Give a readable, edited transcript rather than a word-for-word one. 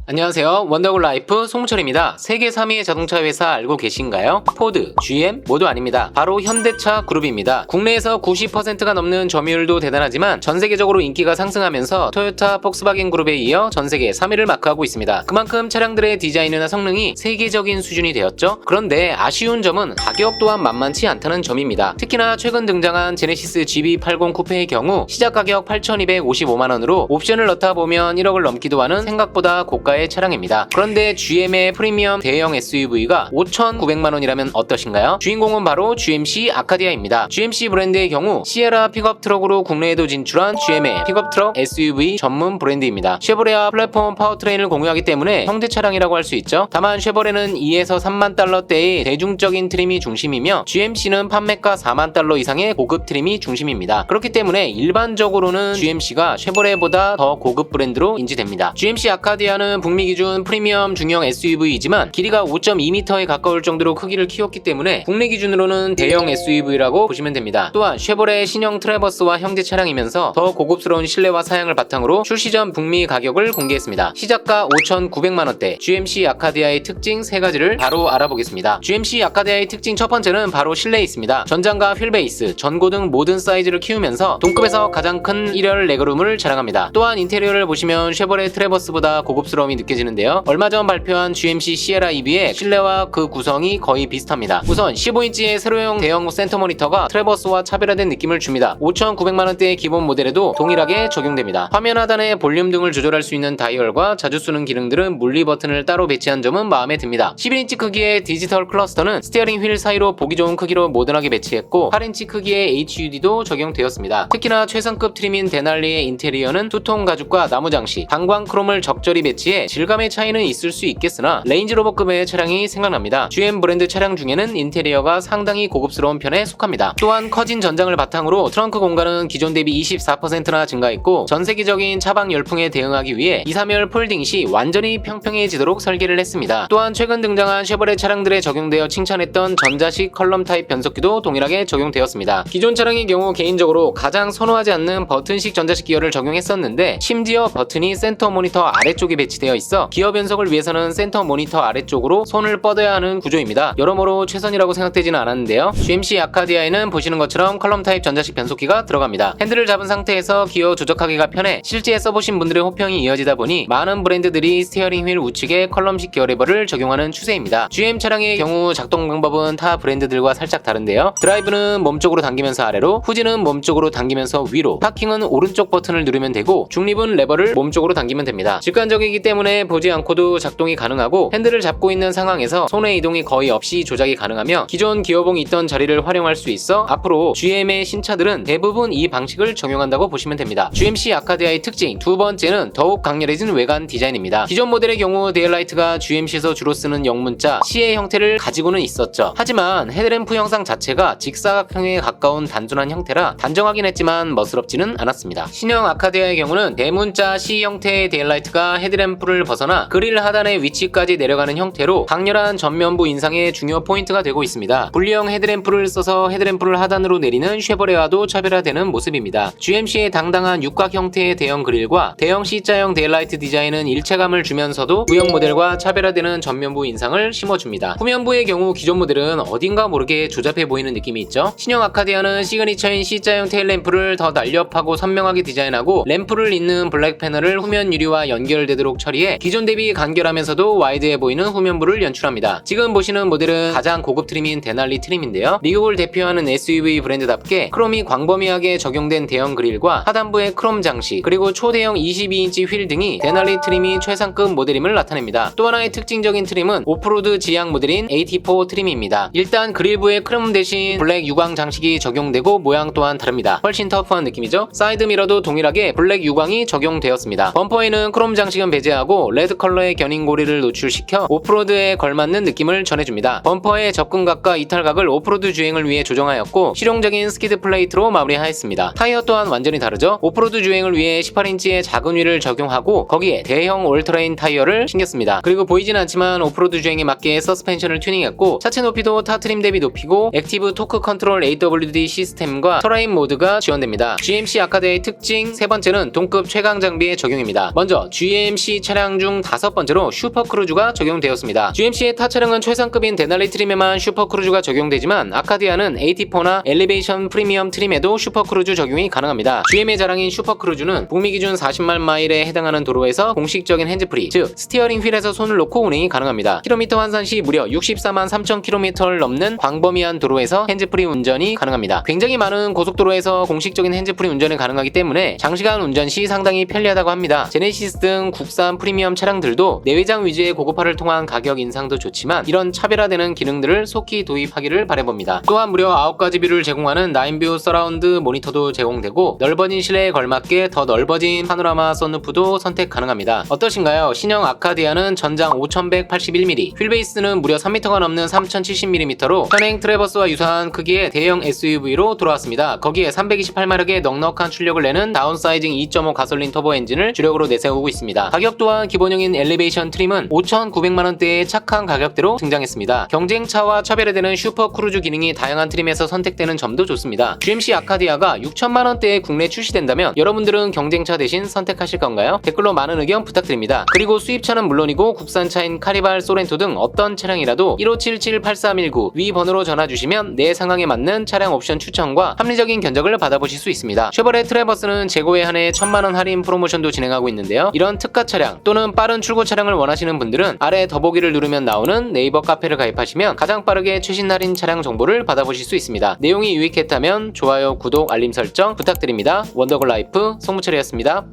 안녕하세요. 원더골 라이프 송철입니다. 세계 3위의 자동차 회사 알고 계신가요? 포드, GM 모두 아닙니다. 바로 현대차 그룹입니다. 국내에서 90%가 넘는 점유율도 대단하지만 전 세계적으로 인기가 상승하면서 토요타, 폭스바겐 그룹에 이어 전 세계 3위를 마크하고 있습니다. 그만큼 차량들의 디자인이나 성능이 세계적인 수준이 되었죠. 그런데 아쉬운 점은 가격 또한 만만치 않다는 점입니다. 특히나 최근 등장한 제네시스 GB80 쿠페의 경우 시작 가격 8,255만원으로 옵션을 넣다 보면 1억을 넘기도 하는 생각보다 고가의 차량입니다. 그런데 GM의 프리미엄 대형 SUV가 5,900만원이라면 어떠신가요? 주인공은 바로 GMC 아카디아입니다. GMC 브랜드의 경우 시에라 픽업 트럭으로 국내에도 진출한 GM의 픽업 트럭 SUV 전문 브랜드입니다. 쉐보레와 플랫폼 파워트레인을 공유하기 때문에 형제 차량이라고 할 수 있죠. 다만 쉐보레는 2에서 3만 달러대의 대중적인 트림이 중심이며 GMC는 판매가 4만 달러 이상의 고급 트림이 중심입니다. 그렇기 때문에 일반적으로는 GMC가 쉐보레보다 더 고급 브랜드로 인지됩니다. GMC 아카디아는 북미 기준 프리미엄 중형 SUV이지만 길이가 5.2m에 가까울 정도로 크기를 키웠기 때문에 국내 기준으로는 대형 SUV라고 보시면 됩니다. 또한 쉐보레 신형 트래버스와 형제 차량이면서 더 고급스러운 실내와 사양을 바탕으로 출시 전 북미 가격을 공개했습니다. 시작가 5,900만원대 GMC 아카디아의 특징 3가지를 바로 알아보겠습니다. GMC 아카디아의 특징 첫 번째는 바로 실내에 있습니다. 전장과 휠베이스, 전고 등 모든 사이즈를 키우면서 동급에서 가장 큰 1열 레그룸을 자랑합니다. 또한 인테리어를 보시면 쉐보레 트래버스보다 고급스러움이 느껴지는데요. 얼마 전 발표한 GMC 시에라 EV의 실내와 그 구성이 거의 비슷합니다. 우선 15인치의 세로형 대형 센터 모니터가 트래버스와 차별화된 느낌을 줍니다. 5,900만원대의 기본 모델에도 동일하게 적용됩니다. 화면 하단에 볼륨 등을 조절할 수 있는 다이얼과 자주 쓰는 기능들은 물리 버튼을 따로 배치한 점은 마음에 듭니다. 11인치 크기의 디지털 클러스터는 스티어링 휠 사이로 보기 좋은 크기로 모던하게 배치했고 8인치 크기의 HUD도 적용되었습니다. 특히나 최상급 트림인 데날리의 인테리어는 투톤 가죽과 나무 장식, 방광 크롬을 적절히 배치해 질감의 차이는 있을 수 있겠으나 레인지로버급의 차량이 생각납니다. GM 브랜드 차량 중에는 인테리어가 상당히 고급스러운 편에 속합니다. 또한 커진 전장을 바탕으로 트렁크 공간은 기존 대비 24%나 증가했고 전 세계적인 차박 열풍에 대응하기 위해 2, 3열 폴딩 시 완전히 평평해지도록 설계를 했습니다. 또한 최근 등장한 쉐보레 차량들에 적용되어 칭찬했던 전자식 컬럼 타입 변속기도 동일하게 적용되었습니다. 기존 차량의 경우 개인적으로 가장 선호하지 않는 버튼식 전자식 기어를 적용했었는데 심지어 버튼이 센터 모니터 아래쪽에 배치되어 있어 기어 변속을 위해서는 센터 모니터 아래쪽으로 손을 뻗어야 하는 구조입니다. 여러모로 최선이라고 생각되지는 않았는데요. GMC 아카디아에는 보시는 것처럼 컬럼 타입 전자식 변속기가 들어갑니다. 핸들을 잡은 상태에서 기어 조작하기가 편해 실제 써보신 분들의 호평이 이어지다 보니 많은 브랜드들이 스티어링 휠 우측에 컬럼식 기어 레버를 적용하는 추세입니다. GM 차량의 경우 작동 방법은 타 브랜드들과 살짝 다른데요. 드라이브는 몸쪽으로 당기면서 아래로, 후진은 몸쪽으로 당기면서 위로, 파킹은 오른쪽 버튼을 누르면 되고 중립은 레버를 몸쪽으로 당기면 됩니다. 직관적이기 때문에 보지 않고도 작동이 가능하고 핸들을 잡고 있는 상황에서 손의 이동이 거의 없이 조작이 가능하며 기존 기어봉이 있던 자리를 활용할 수 있어 앞으로 GM의 신차들은 대부분 이 방식을 적용한다고 보시면 됩니다. GMC 아카디아의 특징 두 번째는 더욱 강렬해진 외관 디자인입니다. 기존 모델의 경우 데일라이트가 GMC에서 주로 쓰는 영문자 C의 형태를 가지고는 있었죠. 하지만 헤드램프 형상 자체가 직사각형에 가까운 단순한 형태라 단정하긴 했지만 멋스럽지는 않았습니다. 신형 아카디아의 경우는 대문자 C 형태의 데일라이트가 헤드램프를 벗어나 그릴 하단의 위치까지 내려가는 형태로 강렬한 전면부 인상의 중요 포인트가 되고 있습니다. 분리형 헤드램프를 써서 헤드램프를 하단으로 내리는 쉐보레와도 차별화되는 모습입니다. GMC의 당당한 육각 형태의 대형 그릴과 대형 C자형 데일라이트 디자인은 일체감을 주면서도 구형 모델과 차별화되는 전면부 인상을 심어줍니다. 후면부의 경우 기존 모델은 어딘가 모르게 조잡해 보이는 느낌이 있죠. 신형 아카디아는 시그니처인 C자형 테일램프를 더 날렵하고 선명하게 디자인하고 램프를 잇는 블랙 패널을 후면 유리와 연결되도록 처리해 기존 대비 간결하면서도 와이드해 보이는 후면부를 연출합니다. 지금 보시는 모델은 가장 고급 트림인 데날리 트림인데요. 미국을 대표하는 SUV 브랜드답게 크롬이 광범위하게 적용된 대형 그릴과 하단부의 크롬 장식 그리고 초대형 22인치 휠 등이 데날리 트림이 최상급 모델임을 나타냅니다. 또 하나의 특징적인 트림은 오프로드 지향 모델인 AT4 트림입니다. 일단 그릴부에 크롬 대신 블랙 유광 장식이 적용되고 모양 또한 다릅니다. 훨씬 터프한 느낌이죠. 사이드 미러도 동일하게 블랙 유광이 적용되었습니다. 범퍼에는 크롬 장식은 배제하고 레드 컬러의 견인고리를 노출시켜 오프로드에 걸맞는 느낌을 전해줍니다. 범퍼의 접근각과 이탈각을 오프로드 주행을 위해 조정하였고 실용적인 스키드 플레이트로 마무리하였습니다. 타이어 또한 완전히 다르죠. 오프로드 주행을 위해 18인치의 작은 휠을 적용하고 거기에 대형 올트레인 타이어를 신겼습니다. 그리고 보이진 않지만 오프로드 주행에 맞게 서스펜션을 튜닝했고 차체 높이도 타 트림 대비 높이고 액티브 토크 컨트롤 AWD 시스템과 터레인 모드가 지원됩니다. GMC 아카디아의 특징 세 번째는 동급 최강 장비의 적용입니다. 먼저 GMC 차량 차량 중 5번째로 슈퍼크루즈가 적용되었습니다. GMC의 타 차량은 최상급인 데날리 트림에만 슈퍼크루즈가 적용되지만 아카디아는 AT4나 엘리베이션 프리미엄 트림에도 슈퍼크루즈 적용이 가능합니다. GM의 자랑인 슈퍼크루즈는 북미 기준 40만 마일에 해당하는 도로에서 공식적인 핸즈프리, 즉 스티어링 휠에서 손을 놓고 운행이 가능합니다. 킬로미터 환산 시 무려 64만 3천 킬로미터를 넘는 광범위한 도로에서 핸즈프리 운전이 가능합니다. 굉장히 많은 고속도로에서 공식적인 핸즈프리 운전이 가능하기 때문에 장시간 운전 시 상당히 편리하다고 합니다. 제네시스 등 국산 프리미엄 차량들도 내외장 위주의 고급화를 통한 가격 인상도 좋지만 이런 차별화되는 기능들을 속히 도입하기를 바라봅니다. 또한 무려 9가지 뷰를 제공하는 9뷰 서라운드 모니터도 제공되고 넓어진 실내에 걸맞게 더 넓어진 파노라마 선루프도 선택 가능합니다. 어떠신가요? 신형 아카디아는 전장 5181mm, 휠베이스는 무려 3m가 넘는 3070mm로 현행 트래버스와 유사한 크기의 대형 SUV로 돌아왔습니다. 거기에 328마력의 넉넉한 출력을 내는 다운사이징 2.5 가솔린 터보 엔진을 주력으로 내세우고 있습니다. 가격 또한 기본형인 엘리베이션 트림은 5,900만원대의 착한 가격대로 등장했습니다. 경쟁차와 차별화되는 슈퍼크루즈 기능이 다양한 트림에서 선택되는 점도 좋습니다. GMC 아카디아가 6천만원대에 국내 출시된다면 여러분들은 경쟁차 대신 선택하실 건가요? 댓글로 많은 의견 부탁드립니다. 그리고 수입차는 물론이고 국산차인 카니발, 소렌토 등 어떤 차량이라도 1577-8319 위 번호로 전화주시면 내 상황에 맞는 차량 옵션 추천과 합리적인 견적을 받아보실 수 있습니다. 쉐보레 트래버스는 재고에 한해 1000만원 할인 프로모션도 진행하고 있는데요. 이런 특가 차량 또는 빠른 출고 차량을 원하시는 분들은 아래 더보기를 누르면 나오는 네이버 카페를 가입하시면 가장 빠르게 최신 할인 차량 정보를 받아보실 수 있습니다. 내용이 유익했다면 좋아요, 구독, 알림 설정 부탁드립니다. 원더글 라이프 송무철이었습니다.